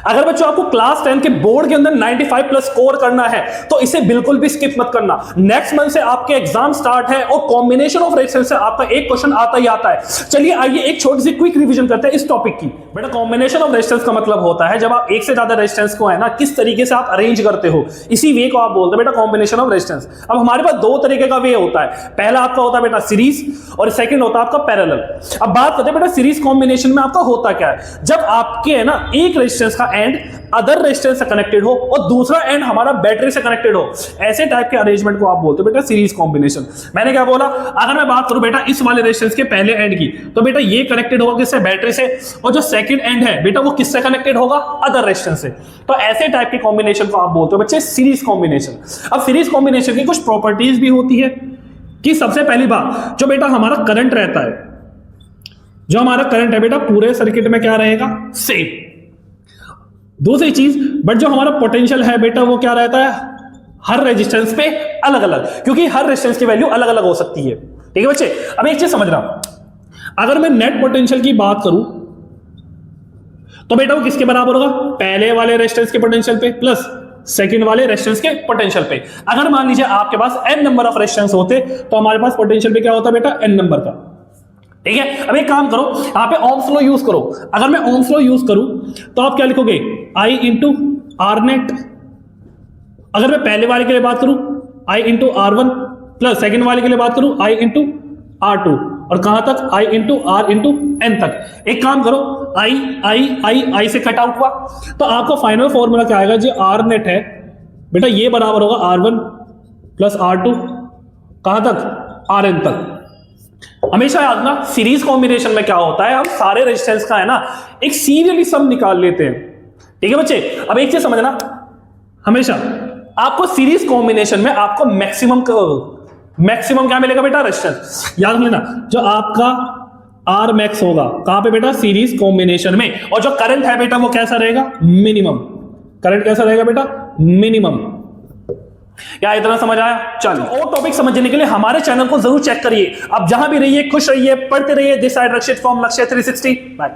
अगर बच्चों आपको क्लास 10 के बोर्ड के अंदर 95 प्लस स्कोर करना है तो इसे बिल्कुल भी स्किप मत करना। नेक्स्ट मंथ से आपके एग्जाम स्टार्ट है और कॉम्बिनेशन ऑफ रेजिस्टेंस से आपका एक क्वेश्चन आता ही आता है। चलिए आइए एक छोटी सी क्विक रिवीजन करते हैं इस टॉपिक की। बेटा कॉम्बिनेशन ऑफ रेजिस्टेंस का मतलब होता है जब आप एक से ज्यादा रेजिस्टेंस को है ना किस तरीके से आप अरेंज करते हो, इसी वे को आप बोलते हैं बेटा कॉम्बिनेशन ऑफ रेजिस्टेंस। अब हमारे पास दो तरीके का वे होता है, पहला आपका होता है बेटा सीरीज और सेकंड होता है आपका पैरेलल। अब बात करते हैं बेटा सीरीज कॉम्बिनेशन में आपका होता क्या है, जब आपके है ना एक रेजिस्टेंस का एंड अदर रेजिस्टेंस से कनेक्टेड हो और दूसरा एंड हमारा बैटरी से कनेक्टेड हो, ऐसे टाइप के अरेंजमेंट को आप बोलते हो बेटा सीरीज कॉम्बिनेशन। मैंने क्या बोला, अगर मैं बात करूं बेटा इस वाले रेजिस्टेंस के पहले एंड की, तो बेटा ये कनेक्टेड होगा किससे, बैटरी से, और जो सेकंड एंड है बेटा वो किससे कनेक्टेड होगा, अदर रेजिस्टेंस से। तो ऐसे टाइप के कॉम्बिनेशन को आप बोलते हो बच्चे सीरीज कॉम्बिनेशन। अब सीरीज कॉम्बिनेशन की कुछ प्रॉपर्टीज भी होती है कि सबसे पहली बात जो बेटा हमारा करंट रहता है, जो हमारा करंट है बेटा पूरे सर्किट में क्या रहेगा, सेम। दूसरी चीज बट जो हमारा पोटेंशियल है बेटा वो क्या रहता है, हर रेजिस्टेंस पे अलग अलग, क्योंकि हर रेजिस्टेंस की वैल्यू अलग अलग हो सकती है। ठीक है बच्चे, अब एक चीज समझना, अगर मैं नेट पोटेंशियल की बात करूं तो बेटा वो किसके बराबर होगा, पहले वाले रेजिस्टेंस के पोटेंशियल पे प्लस सेकंड वाले रेजिस्टेंस के पोटेंशियल पे। अगर मान लीजिए आपके पास n नंबर ऑफ रेजिस्टेंस होते तो हमारे पास पोटेंशियल पे क्या होता बेटा, n नंबर का। ठीक है, अब एक काम करो, यहां पे ओम्स लॉ यूज करो। अगर मैं ओम्स लॉ यूज करूं तो आप क्या लिखोगे, I इंटू आर नेट। अगर मैं पहले वाले के लिए बात करूं I into R1 plus second वाले के लिए बात करूं I इंटू R2, और कहां तक, I into R into N तक। एक काम करो, I से कट आउट हुआ तो आपको फाइनल फॉर्मूला क्या आएगा, जो R नेट है बेटा ये बराबर होगा R1 प्लस R2 कहां तक, Rn तक। हमेशा याद ना सीरीज कॉम्बिनेशन में क्या होता है, हम सारे रेजिस्टेंस का है ना एक सीरियली सम निकाल लेते हैं। ठीक है बच्चे, अब एक चीज समझना, हमेशा आपको सीरीज कॉम्बिनेशन में आपको मैक्सिमम क्या मिलेगा बेटा, रेजिस्टेंस। याद लेना, जो आपका आर मैक्स होगा कहां पे बेटा, सीरीज कॉम्बिनेशन में, और जो करंट है बेटा वो कैसा रहेगा, मिनिमम। करंट कैसा रहेगा बेटा, मिनिमम। क्या इतना समझ आया? चलो, और टॉपिक समझने के लिए हमारे चैनल को जरूर चेक करिए। आप जहां भी रहिए खुश रहिए, पढ़ते रहिए। दिस साइड रक्षित फ्रॉम लक्ष्य 360। बाय।